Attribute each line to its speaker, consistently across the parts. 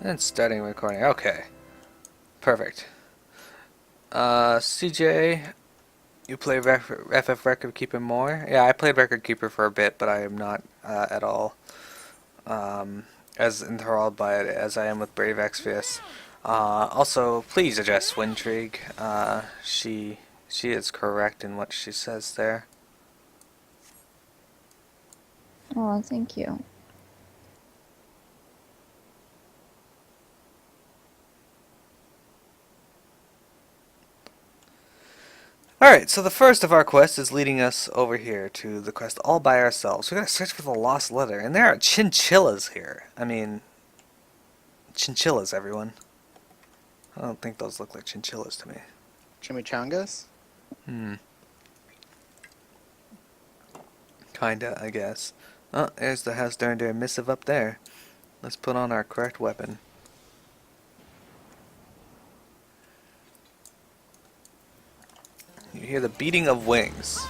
Speaker 1: And starting recording. Okay. Perfect. CJ, you play FF Record Keeper more? Yeah, I played Record Keeper for a bit, but I am not at all as enthralled by it as I am with Brave Exvius. Also, please address Wintrig. She is correct in what she says there.
Speaker 2: Oh, thank you.
Speaker 1: Alright, so the first of our quests is leading us over here to the quest all by ourselves. We gotta search for the lost letter, and there are chinchillas here. I mean, chinchillas, everyone. I don't think those look like chinchillas to me.
Speaker 3: Chimichangas?
Speaker 1: Hmm. Kinda, I guess. Oh, there's the House Durandar missive up there. Let's put on our correct weapon. You hear the beating of wings.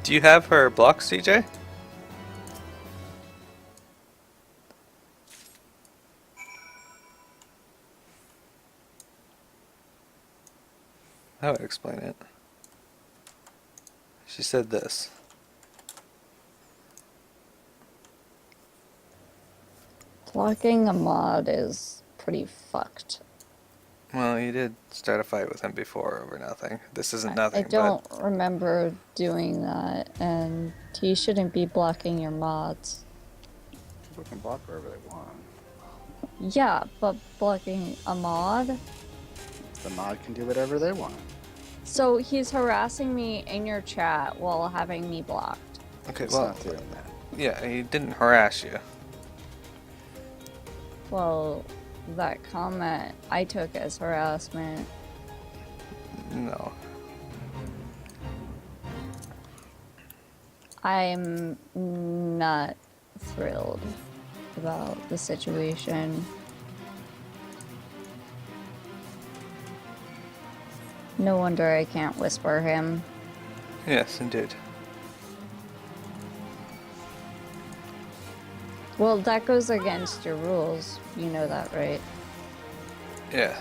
Speaker 1: Do you have her block, CJ? That would explain it. She said this.
Speaker 2: Blocking a mod is pretty fucked.
Speaker 1: Well, you did start a fight with him before over nothing. This isn't
Speaker 2: I
Speaker 1: nothing,
Speaker 2: don't remember doing that, and he shouldn't be blocking your mods.
Speaker 3: People can block wherever they want.
Speaker 2: Yeah, but blocking a mod?
Speaker 3: The mod can do whatever they want.
Speaker 2: So he's harassing me in your chat while having me blocked.
Speaker 1: Okay,
Speaker 3: It's
Speaker 1: well,
Speaker 3: not doing that.
Speaker 1: yeah, he didn't harass you.
Speaker 2: Well, that comment I took as harassment.
Speaker 1: No.
Speaker 2: I'm not thrilled about the situation. No wonder I can't whisper him.
Speaker 1: Yes, indeed.
Speaker 2: Well, that goes against your rules. You know that, right?
Speaker 1: Yeah.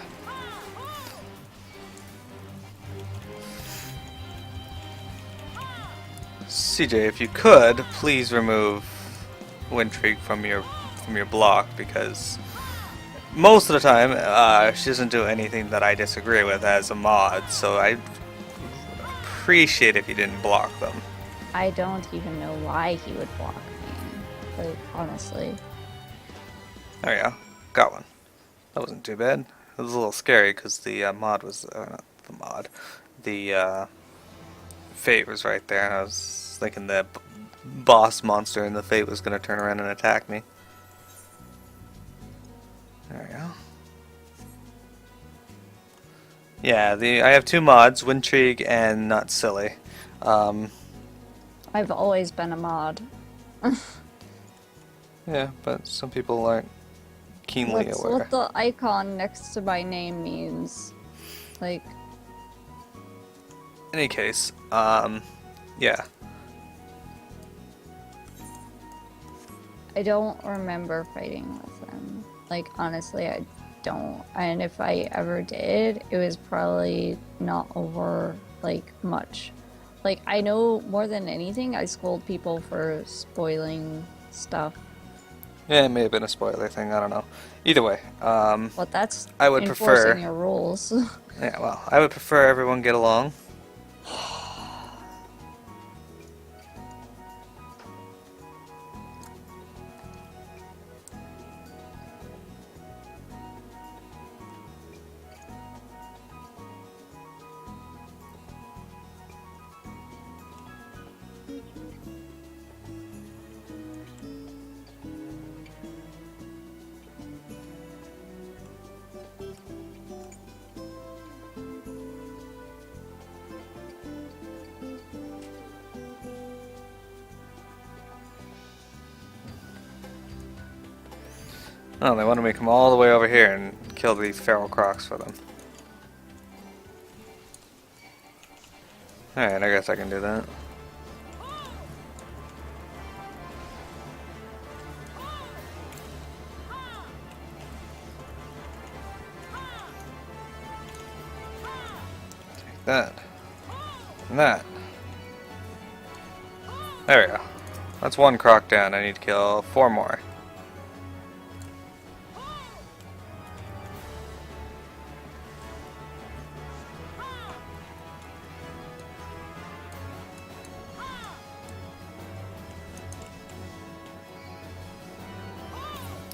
Speaker 1: CJ, if you could, please remove Wintrig from your block, because most of the time she doesn't do anything that I disagree with as a mod. So I appreciate if you didn't block them.
Speaker 2: I don't even know why he would block me. Like, honestly.
Speaker 1: There you go. Got one. That wasn't too bad. It was a little scary because the mod was not the mod. The fate was right there, and I was thinking the boss monster in the fate was going to turn around and attack me. There we go. Yeah, I have two mods, Wintrig and Not Silly.
Speaker 2: I've always been a mod.
Speaker 1: Yeah, but some people aren't keenly
Speaker 2: That's
Speaker 1: aware.
Speaker 2: what the icon next to my name means. Like,
Speaker 1: In any case, yeah.
Speaker 2: I don't remember fighting with him. Like, honestly, I don't. And if I ever did, it was probably not over, like, much. Like, I know more than anything, I scold people for spoiling stuff.
Speaker 1: Yeah, it may have been a spoiler thing, I don't know. Either way,
Speaker 2: But that's
Speaker 1: I would
Speaker 2: enforcing
Speaker 1: prefer...
Speaker 2: your rules.
Speaker 1: Yeah, well, I would prefer everyone get along. Oh, they wanted me to come all the way over here and kill these feral crocs for them. Alright, I guess I can do that. Take that. And that. There we go. That's one croc down. I need to kill 4 more.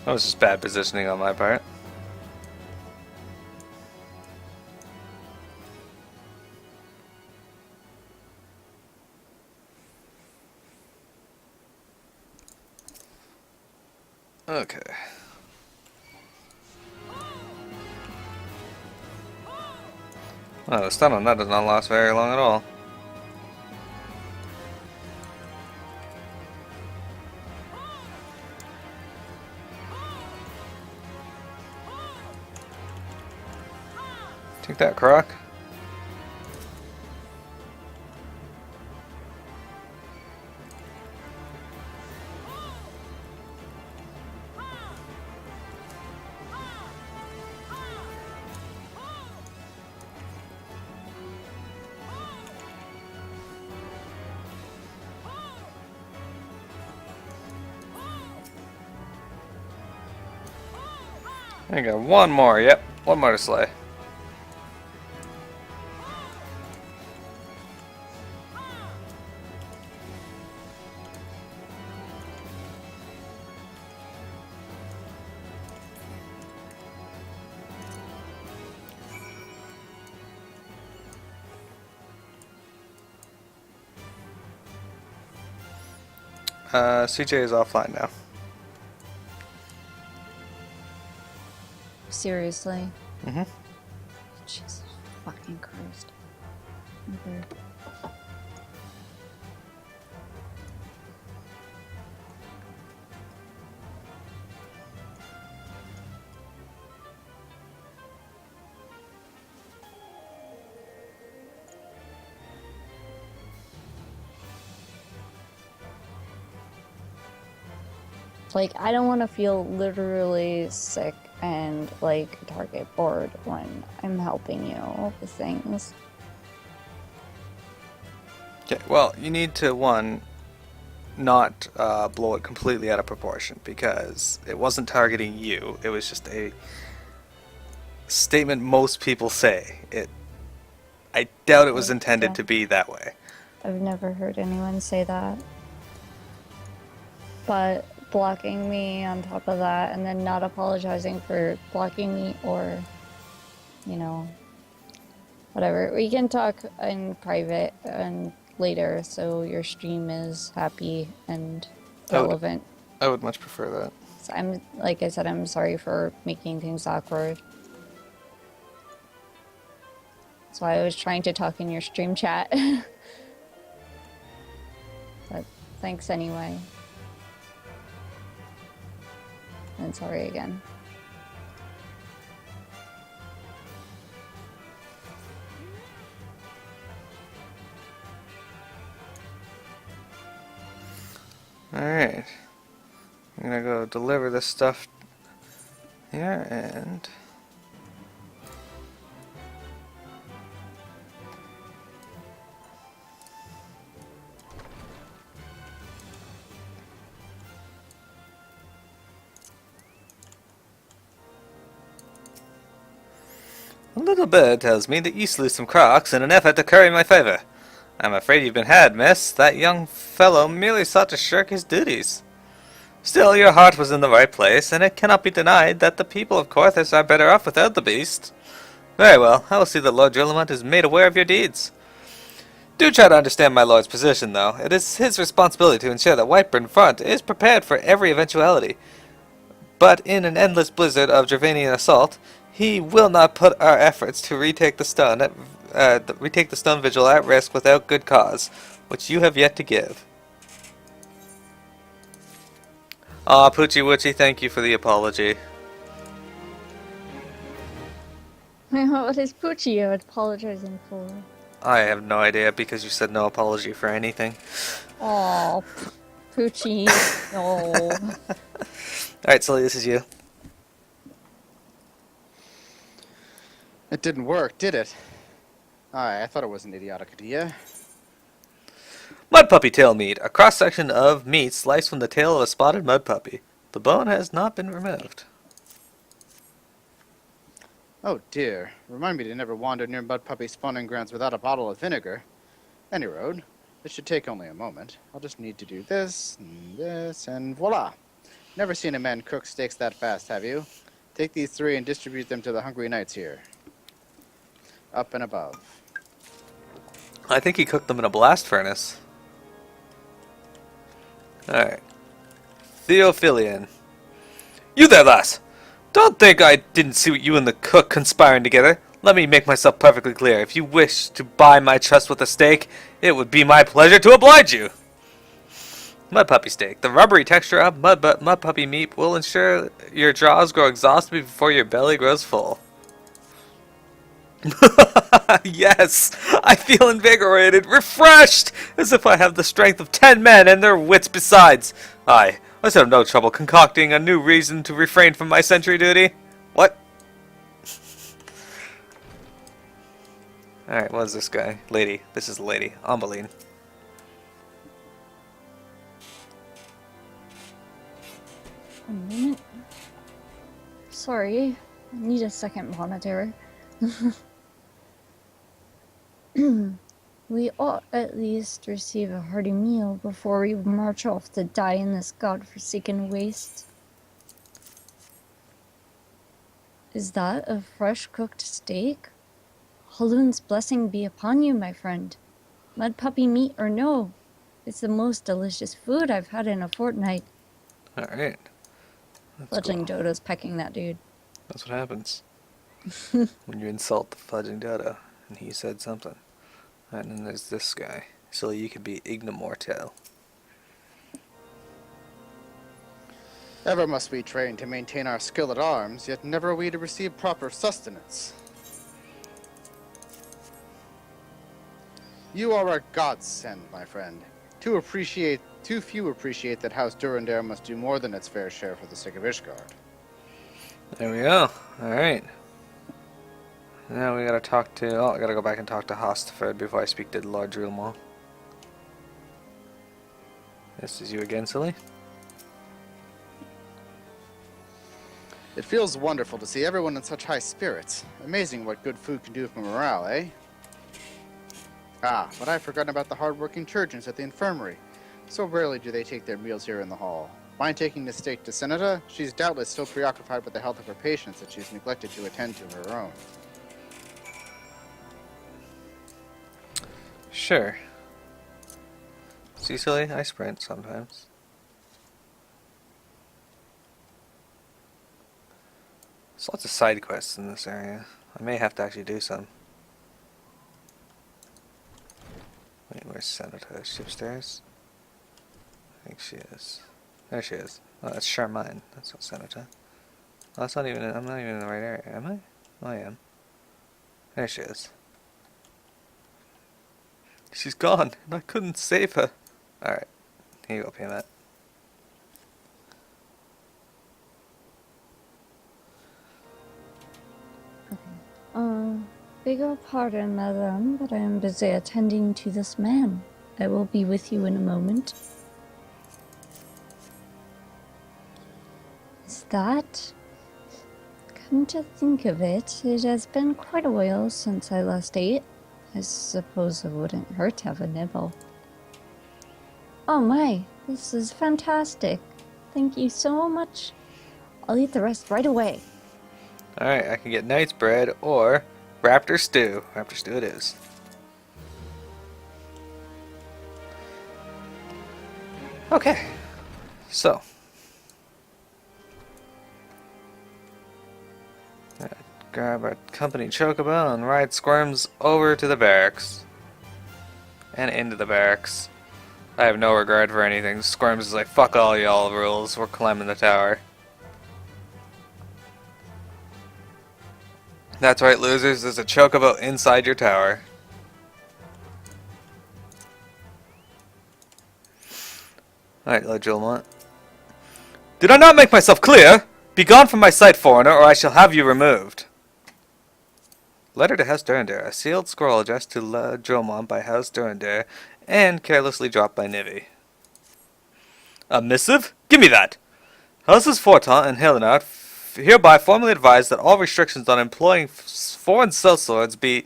Speaker 1: That was just bad positioning on my part. Okay. Well, the stun on that does not last very long at all. Take that, croc. I got one more, yep, one more to slay. CJ is offline now.
Speaker 2: Seriously?
Speaker 1: Mm-hmm.
Speaker 2: Jesus fucking Christ. Okay. Like, I don't want to feel literally sick and, like, target bored when I'm helping you with things.
Speaker 1: Okay, well, you need to, one, not blow it completely out of proportion, because it wasn't targeting you. It was just a statement most people say. I doubt it was intended to be that way.
Speaker 2: I've never heard anyone say that. But blocking me on top of that, and then not apologizing for blocking me, or, you know, whatever. We can talk in private and later, so your stream is happy and relevant.
Speaker 1: I would much prefer that.
Speaker 2: So I'm, like I said, I'm sorry for making things awkward. That's why I was trying to talk in your stream chat. But thanks anyway. And sorry again.
Speaker 1: Alright. I'm gonna go deliver this stuff here, and a little bird tells me that you slew some crocs in an effort to curry my favor. I'm afraid you've been had, miss. That young fellow merely sought to shirk his duties. Still, your heart was in the right place, and it cannot be denied that the people of Corthus are better off without the beast. Very well, I will see that Lord Drillamont is made aware of your deeds. Do try to understand my lord's position, though. It is his responsibility to ensure that Whitebrim Front is prepared for every eventuality. But in an endless blizzard of Dravanian assault, he will not put our efforts to retake the stun vigil at risk without good cause, which you have yet to give. Aw, Poochie Woochie, thank you for the apology.
Speaker 2: What is Poochie apologizing for?
Speaker 1: I have no idea because you said no apology for anything.
Speaker 2: Oh, Poochie, no.
Speaker 1: Alright, Sully, this is you.
Speaker 3: It didn't work, did it? I thought it was an idiotic idea.
Speaker 1: Mud puppy tail meat. A cross-section of meat sliced from the tail of a spotted mud puppy. The bone has not been removed.
Speaker 3: Oh dear. Remind me to never wander near mud puppy spawning grounds without a bottle of vinegar. Any road. This should take only a moment. I'll just need to do this, and voila. Never seen a man cook steaks that fast, have you? Take these 3 and distribute them to the hungry knights here. Up and above.
Speaker 1: I think he cooked them in a blast furnace. Alright. Theophilian. You there, lass! Don't think I didn't see you and the cook conspiring together. Let me make myself perfectly clear. If you wish to buy my trust with a steak, it would be my pleasure to oblige you. Mud puppy steak. The rubbery texture of mud puppy meat will ensure your jaws grow exhausted before your belly grows full. Yes, I feel invigorated, refreshed, as if I have the strength of 10 men and their wits besides. I must have no trouble concocting a new reason to refrain from my sentry duty. What? Alright, what is this guy? Lady. This is the lady. Ambeline.
Speaker 2: A minute. Sorry, I need a second monitor. We ought at least receive a hearty meal before we march off to die in this godforsaken waste. Is that a fresh cooked steak? Haloon's blessing be upon you, my friend. Mud puppy meat or no, it's the most delicious food I've had in a fortnight.
Speaker 1: Alright.
Speaker 2: Fledgling
Speaker 1: Cool.
Speaker 2: Dodo's pecking that dude.
Speaker 1: That's what happens when you insult the fledgling dodo. And he said something. And then there's this guy. So you could be ignomortal.
Speaker 3: Ever must we train to maintain our skill at arms, yet never are we to receive proper sustenance. You are a godsend, my friend. Too few appreciate that House Durandare must do more than its fair share for the sake of Ishgard.
Speaker 1: There we go. Alright. Now we gotta talk to... Oh, I gotta go back and talk to Hostford before I speak to Lord Drillmore. This is you again, Silly?
Speaker 3: It feels wonderful to see everyone in such high spirits. Amazing what good food can do for morale, eh? Ah, but I've forgotten about the hard-working Churchans at the infirmary. So rarely do they take their meals here in the hall. Mind taking this steak to Senator? She's doubtless so preoccupied with the health of her patients that she's neglected to attend to her own.
Speaker 1: Sure. See, Silly? I sprint sometimes. There's lots of side quests in this area. I may have to actually do some. Wait, where's Senator? Is she upstairs? I think she is. There she is. Oh, that's Charmaine. That's not Senator. Oh, that's not even... I'm not even in the right area, am I? Oh, I am. There she is. She's gone, and I couldn't save her. Alright. Here you go, Peanut.
Speaker 2: Beg your pardon, madam, but I am busy attending to this man. I will be with you in a moment. Is that... Come to think of it, it has been quite a while since I last ate. I suppose it wouldn't hurt to have a nibble. Oh my, this is fantastic. Thank you so much. I'll eat the rest right away.
Speaker 1: Alright, I can get knight's bread or raptor stew. Raptor stew it is. Okay, so. Grab a company chocobo and ride Squirms over to the barracks. And into the barracks. I have no regard for anything. Squirms is like, fuck all y'all rules, we're climbing the tower. That's right, losers. There's a chocobo inside your tower. Alright, Lord Julmont. Did I not make myself clear? Be gone from my sight, foreigner, or I shall have you removed. Letter to House Durandare. A sealed scroll addressed to Lord Julmont by House Durandare and carelessly dropped by Nivy. A missive? Give me that! Houses Fortemps and Helena hereby formally advise that all restrictions on employing foreign sellswords be...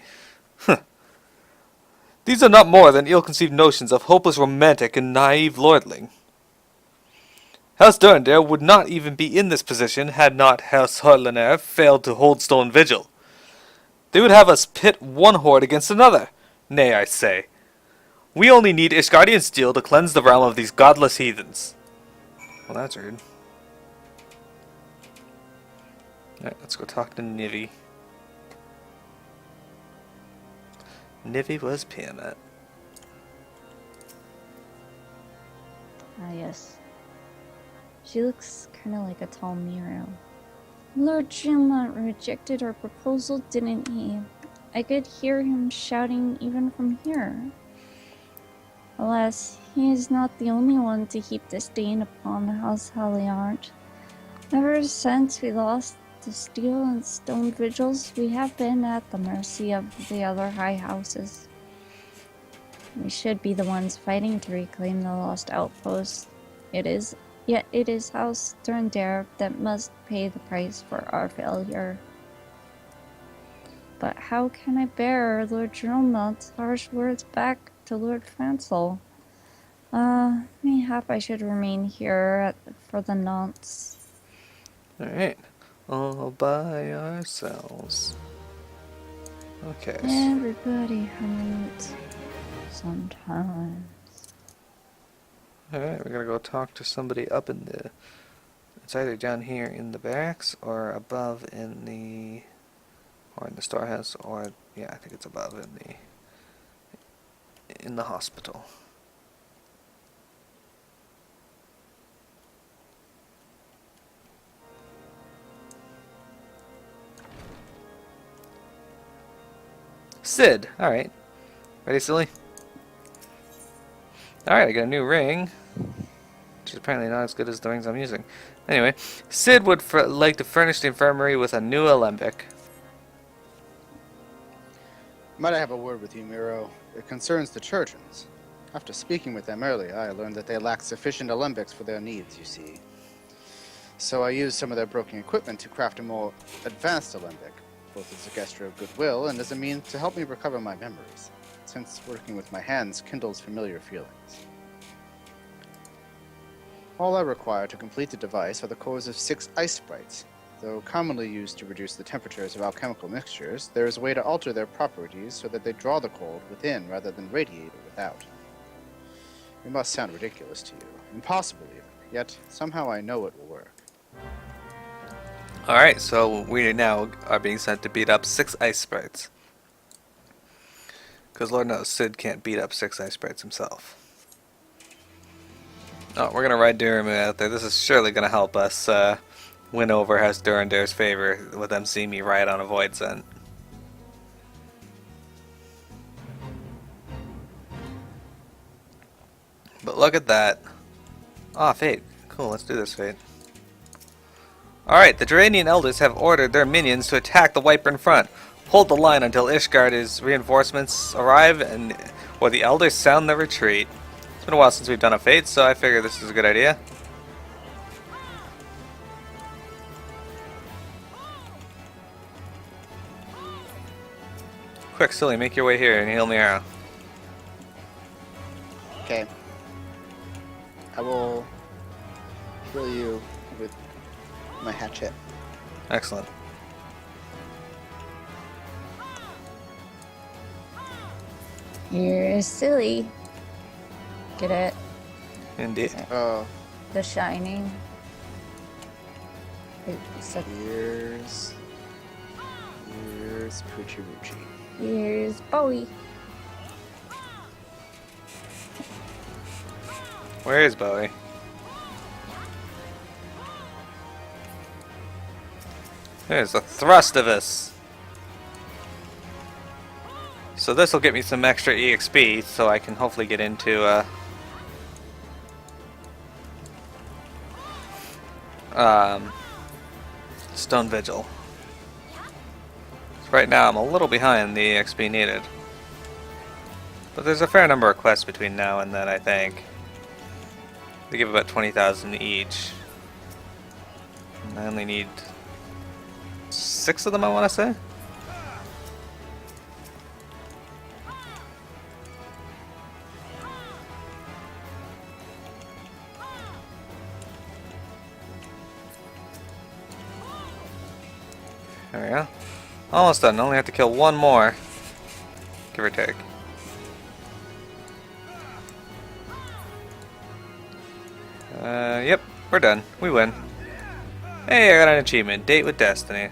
Speaker 1: These are not more than ill-conceived notions of hopeless romantic and naive lordling. House Durandare would not even be in this position had not House Hartlenaer failed to hold stone vigil. They would have us pit one horde against another. Nay, I say. We only need Ishgardian steel to cleanse the realm of these godless heathens. Well, that's rude. Alright, let's go talk to Nivy. Nivy was Piamat.
Speaker 2: Ah, yes. She looks kind of like a tall Miro. Lord Julmont rejected our proposal, didn't he? I could hear him shouting even from here. Alas, he is not the only one to heap disdain upon House Halliard. Ever since we lost the steel and stone vigils, we have been at the mercy of the other high houses. We should be the ones fighting to reclaim the lost outposts. Yet it is House Durandare that must pay the price for our failure. But how can I bear Lord Julmont's harsh words back to Lord Francel? Mayhap I should remain here for the nonce.
Speaker 1: Alright. All by ourselves. Okay.
Speaker 2: Everybody hurts sometimes.
Speaker 1: Alright, we're gonna go talk to somebody up in the... It's either down here in the barracks or above in the... Or in the storehouse, or... Yeah, I think it's above in the hospital. Sid! Alright. Ready, silly? Alright, I got a new ring. Which is apparently not as good as the rings I'm using. Anyway, Sid would like to furnish the infirmary with a new alembic.
Speaker 3: Might I have a word with you, Miro? It concerns the Churchans. After speaking with them earlier, I learned that they lack sufficient alembics for their needs, you see. So I used some of their broken equipment to craft a more advanced alembic, both as a gesture of goodwill and as a means to help me recover my memories, since working with my hands kindles familiar feelings. All I require to complete the device are the cores of 6 ice sprites. Though commonly used to reduce the temperatures of alchemical mixtures, there is a way to alter their properties so that they draw the cold within rather than radiate it without. It must sound ridiculous to you, impossible even, yet somehow I know it will work.
Speaker 1: Alright, so we now are being sent to beat up 6 ice sprites. Because Lord knows, Sid can't beat up 6 ice sprites himself. Oh, we're gonna ride Duramud out there. This is surely gonna help us win over House Durandare's favor with them seeing me ride on a void scent. But look at that. Ah, Fate. Cool, let's do this, Fate. Alright, the Duranian elders have ordered their minions to attack the Whitebrim Front. Hold the line until Ishgardi's reinforcements arrive or the elders sound the retreat. It's been a while since we've done a Fate, so I figure this is a good idea. Quick, silly, make your way here and heal me arrow.
Speaker 3: Okay. I will heal you with my hatchet.
Speaker 1: Excellent.
Speaker 2: You're silly. Get it?
Speaker 1: Indeed.
Speaker 3: Oh,
Speaker 2: The Shining. It's a
Speaker 3: here's Poochie Woochie.
Speaker 2: Here's Bowie.
Speaker 1: Where is Bowie? There's the thrust of us. So this will get me some extra EXP, so I can hopefully get into Stone Vigil. So right now I'm a little behind the EXP needed. But there's a fair number of quests between now and then, I think. They give about 20,000 each. And I only need 6 of them, I want to say. There we go. Almost done. Only have to kill one more. Give or take. Yep, we're done. We win. Hey, I got an achievement. Date with Destiny.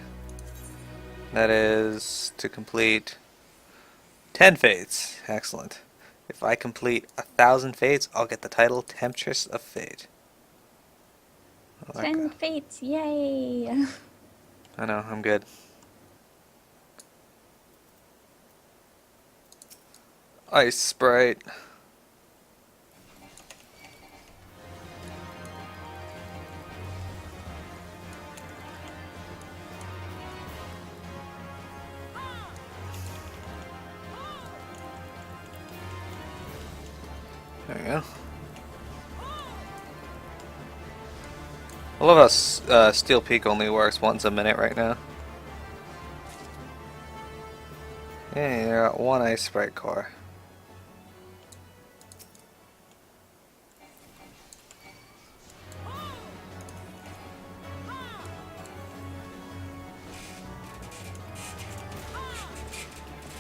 Speaker 1: That is to complete 10 fates. Excellent. If I complete 1,000 fates, I'll get the title Temptress of Fate.
Speaker 2: 10 fates, yay!
Speaker 1: I know, I'm good. Ice Sprite. There we go. I love how Steel Peak only works once a minute right now. Yeah, you got one Ice Sprite core.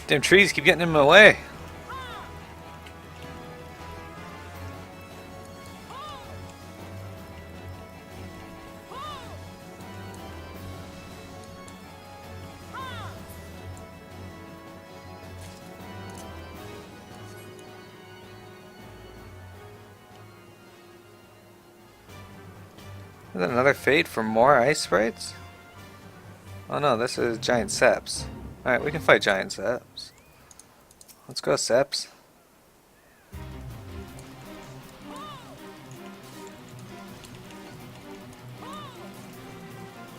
Speaker 1: Damn trees keep getting in my way. Is that another fate for more ice sprites? Oh no, this is giant seps. Alright, we can fight giant seps. Let's go, seps.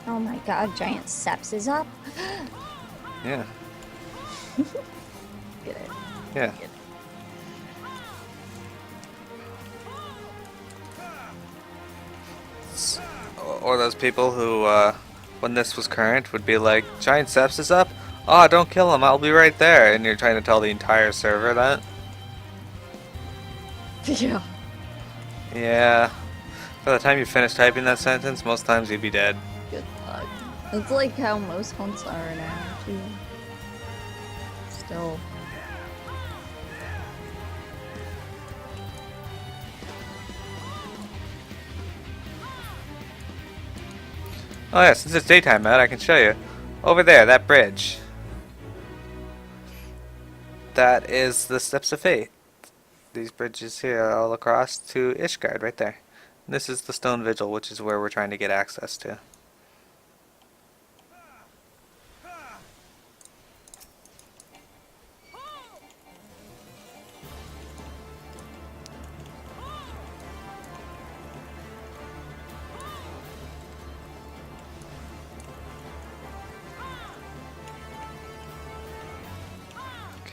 Speaker 2: Oh my god, giant seps is up.
Speaker 1: Yeah.
Speaker 2: Get it.
Speaker 1: Yeah.
Speaker 2: Get it.
Speaker 1: Or those people who, when this was current, would be like, giant seps is up? Oh, don't kill him, I'll be right there. And you're trying to tell the entire server that?
Speaker 2: Yeah.
Speaker 1: Yeah. By the time you finish typing that sentence, most times you'd be dead.
Speaker 2: Good luck. That's like how most hunts are now, too. Still.
Speaker 1: Oh yeah, since it's daytime out, I can show you. Over there, that bridge. That is the Steps of Fate. These bridges here are all across to Ishgard, right there. And this is the Stone Vigil, which is where we're trying to get access to.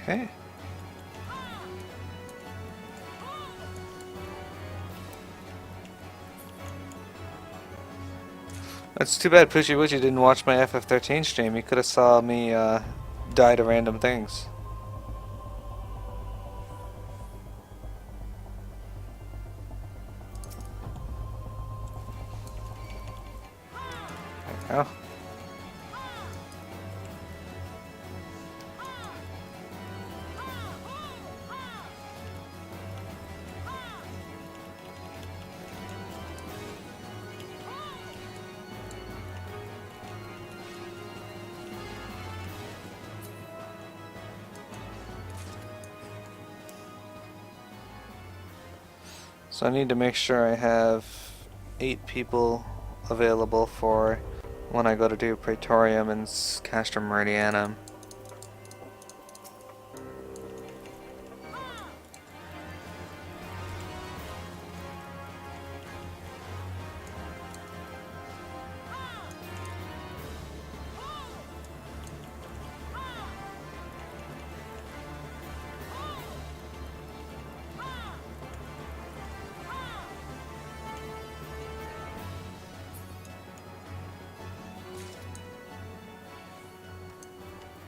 Speaker 1: Okay. It's too bad Pushy Witchy didn't watch my FF13 stream. He could have saw me die to random things. There we go. So I need to make sure I have 8 people available for when I go to do Praetorium and Castrum Meridianum.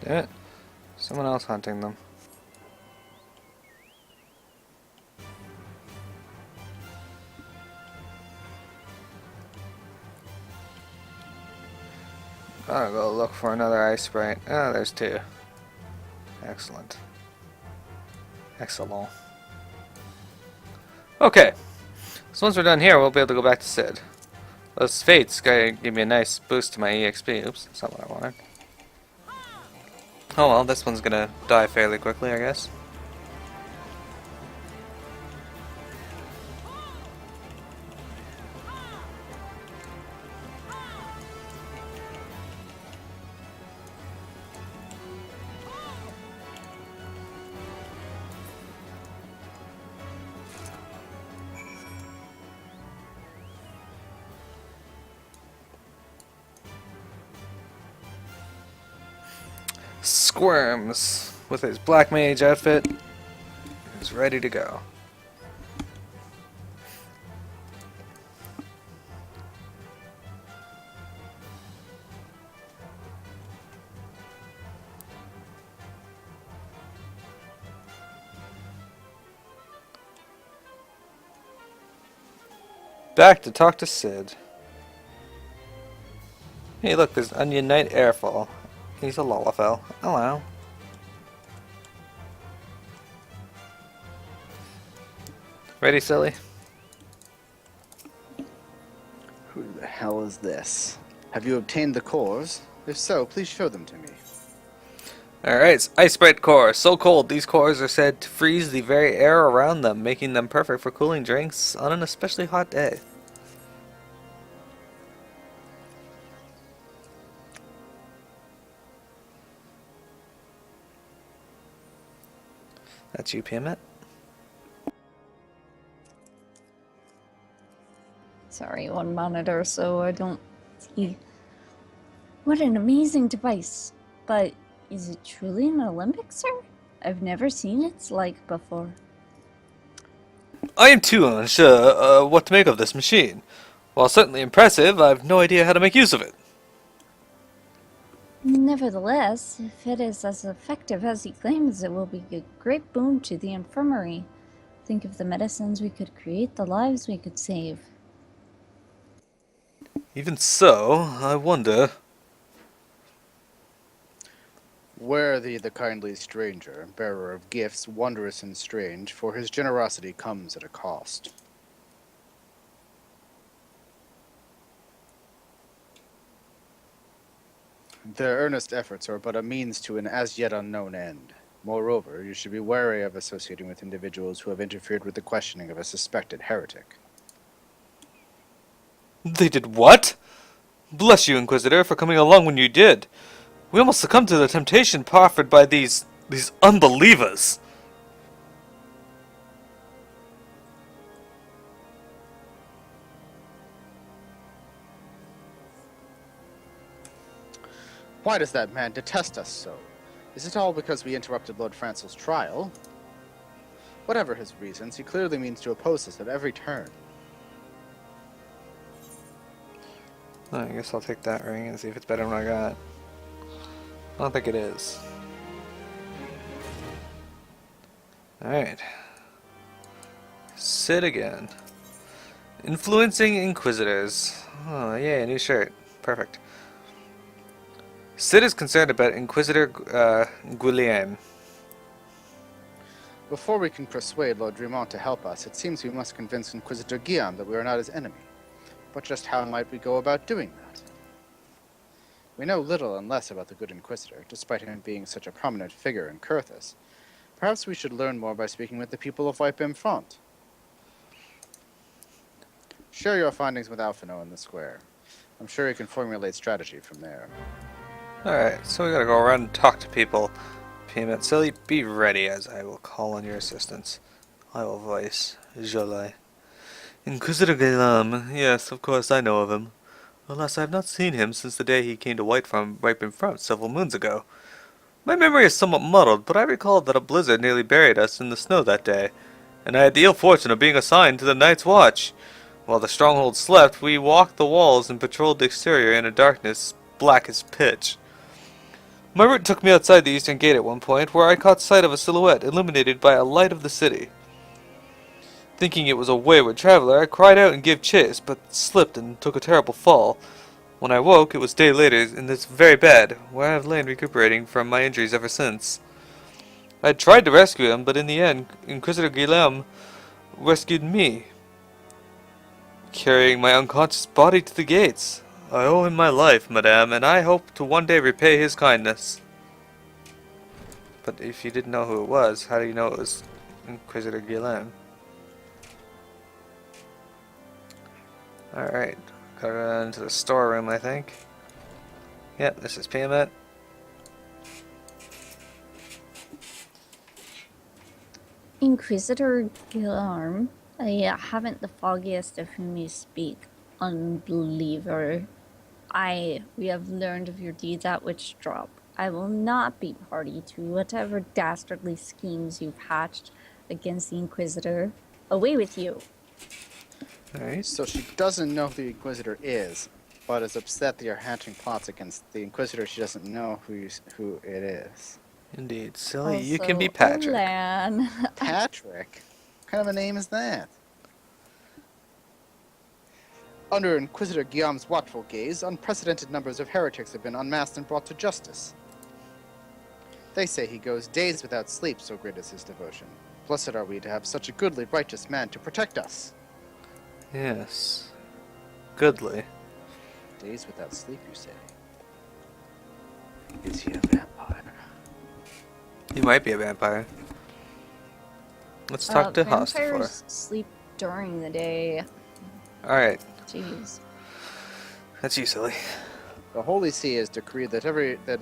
Speaker 1: Damn it. Someone else hunting them. I'll go look for another ice sprite. Oh, there's two. Excellent. Excellent. Okay. So once we're done here, we'll be able to go back to Sid. Those fates gotta give me a nice boost to my EXP. Oops, that's not what I wanted. Oh well, this one's gonna die fairly quickly, I guess. Squirms with his black mage outfit is ready to go. Back to talk to Sid. Hey look, there's Onion Knight Airfall. He's a Lalafell. Hello. Ready, silly?
Speaker 3: Who the hell is this? Have you obtained the cores? If so, please show them to me.
Speaker 1: Alright, it's Ice Sprite Core. So cold, these cores are said to freeze the very air around them, making them perfect for cooling drinks on an especially hot day. That's you, Piamet?
Speaker 2: Sorry, one monitor, so I don't see. What an amazing device. But is it truly an Olympic, sir? I've never seen its like before.
Speaker 1: I am too unsure what to make of this machine. While certainly impressive, I have no idea how to make use of it.
Speaker 2: Nevertheless, if it is as effective as he claims, it will be a great boon to the infirmary. Think of the medicines we could create, the lives we could save.
Speaker 1: Even so, I wonder...
Speaker 3: Worthy the kindly stranger, bearer of gifts wondrous and strange, for his generosity comes at a cost. Their earnest efforts are but a means to an as yet unknown end. Moreover, you should be wary of associating with individuals who have interfered with the questioning of a suspected heretic.
Speaker 1: They did what? Bless you, Inquisitor, for coming along when you did. We almost succumbed to the temptation proffered by these unbelievers.
Speaker 3: Why does that man detest us so? Is it all because we interrupted Lord Francel's trial? Whatever his reasons, he clearly means to oppose us at every turn.
Speaker 1: I guess I'll take that ring and see if it's better than what I got. I don't think it is. Alright. Sid again. Influencing Inquisitors. Oh, yay, a new shirt. Perfect. Sid is concerned about Inquisitor Guillaume.
Speaker 3: Before we can persuade Lord Dremont to help us, it seems we must convince Inquisitor Guillaume that we are not his enemy. But just how might we go about doing that? We know little and less about the good Inquisitor, despite him being such a prominent figure in Curthis. Perhaps we should learn more by speaking with the people of Whitebrim Front. Share your findings with Alphino in the square. I'm sure he can formulate strategy from there.
Speaker 1: Alright, so we gotta go around and talk to people. Payment Silly, be ready as I will call on your assistance. I will voice Jolie. Inquisitor Guillaume, yes, of course I know of him. Alas, I have not seen him since the day he came to Whitebrim Front several moons ago. My memory is somewhat muddled, but I recall that a blizzard nearly buried us in the snow that day, and I had the ill fortune of being assigned to the night's watch. While the stronghold slept, we walked the walls and patrolled the exterior in a darkness black as pitch. My route took me outside the eastern gate at one point, where I caught sight of a silhouette illuminated by a light of the city. Thinking it was a wayward traveler, I cried out and gave chase, but slipped and took a terrible fall. When I woke, it was day later in this very bed, where I have lain recuperating from my injuries ever since. I had tried to rescue him, but in the end, Inquisitor Guillaume rescued me, carrying my unconscious body to the gates. I owe him my life, madame, and I hope to one day repay his kindness. But if you didn't know who it was, how do you know it was Inquisitor Guillaume? Alright, gotta run into the storeroom, I think. Yep, this is Piamet.
Speaker 2: Inquisitor Guillermo, I haven't the foggiest of whom you speak, unbeliever. We have learned of your deeds at Witchdrop. I will not be party to whatever dastardly schemes you've hatched against the Inquisitor. Away with you!
Speaker 1: Alright.
Speaker 3: So she doesn't know who the Inquisitor is, but is upset that you're hatching plots against the Inquisitor. She doesn't know who it is.
Speaker 1: Indeed, silly, you
Speaker 2: Also,
Speaker 1: can be Patrick.
Speaker 2: Lan.
Speaker 3: Patrick? What kind of a name is that? Under Inquisitor Guillaume's watchful gaze, unprecedented numbers of heretics have been unmasked and brought to justice. They say he goes days without sleep, so great is his devotion. Blessed are we to have such a goodly, righteous man to protect us.
Speaker 1: Yes. Goodly.
Speaker 3: Days without sleep, you say? Is he a vampire?
Speaker 1: He might be a vampire. Let's talk to Haurchefont.
Speaker 2: Vampires sleep during the day.
Speaker 1: Alright,
Speaker 2: Jeez.
Speaker 1: that's you, silly.
Speaker 3: The Holy See has decreed that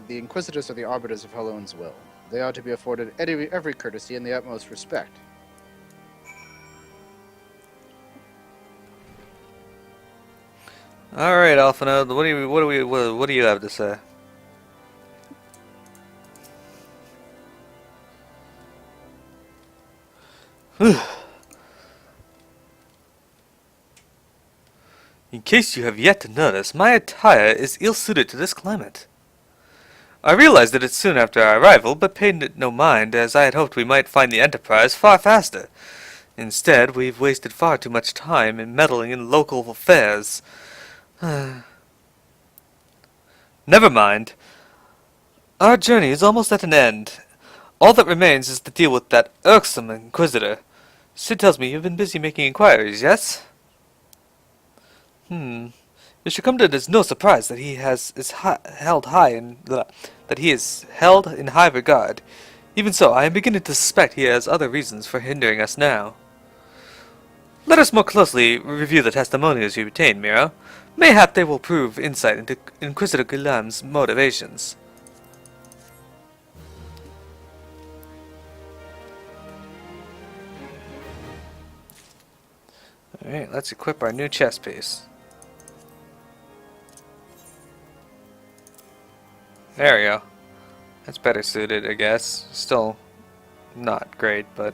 Speaker 3: the Inquisitors are the arbiters of Helone's will. They are to be afforded every courtesy and the utmost respect.
Speaker 1: Alright, Alphino, what do you have to say? In case you have yet to notice, my attire is ill-suited to this climate. I realized it soon after our arrival, but paid it no mind, as I had hoped we might find the Enterprise far faster. Instead, we've wasted far too much time in meddling in local affairs. Never mind. Our journey is almost at an end. All that remains is to deal with that irksome Inquisitor. Sid tells me you've been busy making inquiries, yes? It should come to it as no surprise that he is held in high regard. Even so, I am beginning to suspect he has other reasons for hindering us now. Let us more closely review the testimonials you obtained, Miro. Mayhap they will prove insight into Inquisitor Guillaume's motivations. Alright, let's equip our new chest piece. There we go. That's better suited, I guess. Still not great, but...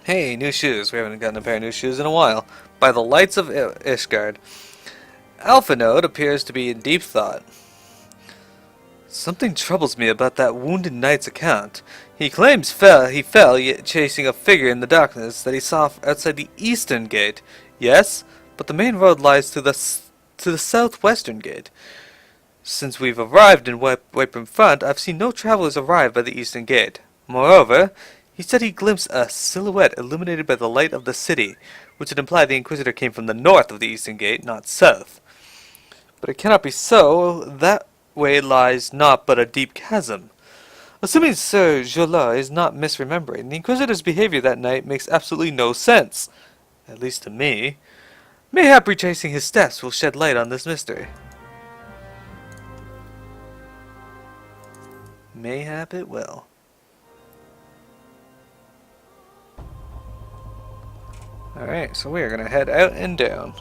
Speaker 1: Hey, new shoes. We haven't gotten a pair of new shoes in a while. By the lights of Ishgard. Alpha Node appears to be in deep thought. Something troubles me about that wounded knight's account. He claims he fell chasing a figure in the darkness that he saw outside the eastern gate. Yes, but the main road lies to the southwestern gate. Since we've arrived in Whitebrim Front, I've seen no travelers arrive by the eastern gate. Moreover, he said he glimpsed a silhouette illuminated by the light of the city, which would imply the Inquisitor came from the north of the eastern gate, not south. But it cannot be so. That way lies naught but a deep chasm. Assuming Ser Jola is not misremembering, the Inquisitor's behavior that night makes absolutely no sense. At least to me. Mayhap retracing his steps will shed light on this mystery. Mayhap it will. Alright, so we are going to head out and down.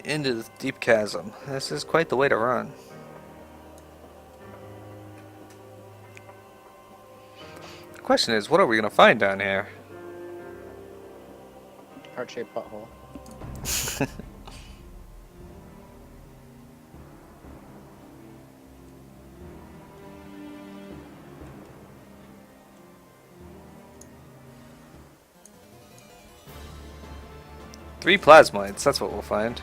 Speaker 1: into the deep chasm. This is quite the way to run. The question is, what are we going to find down here?
Speaker 3: Heart-shaped butthole.
Speaker 1: Three plasmoids, that's what we'll find.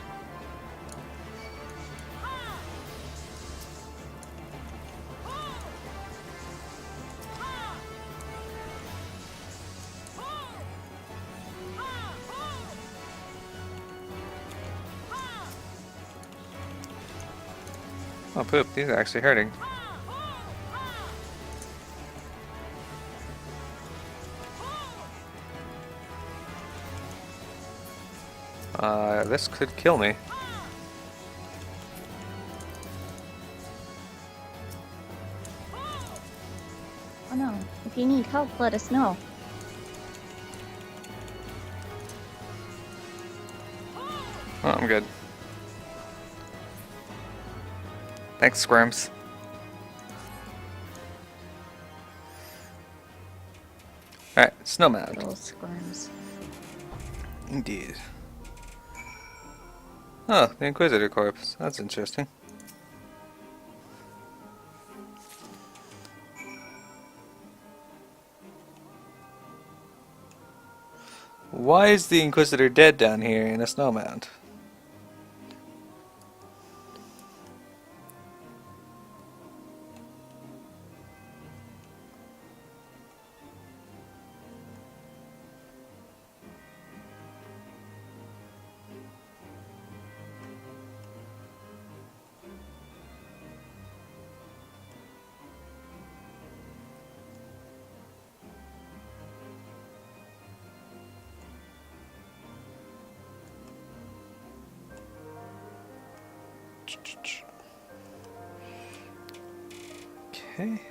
Speaker 1: Oh poop, these are actually hurting. This could kill me.
Speaker 2: Oh no, if you need help, let us know.
Speaker 1: Oh, I'm good. Thanks, Squirms. Alright, snow mound.
Speaker 2: Little squirms.
Speaker 1: Indeed. Oh, the Inquisitor corpse. That's interesting. Why is the Inquisitor dead down here in a snow mound? Okay.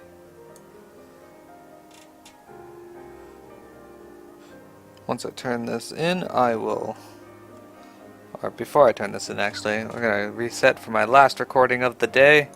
Speaker 1: Once I turn this in, I will... Or before I turn this in, actually, we're going to reset for my last recording of the day.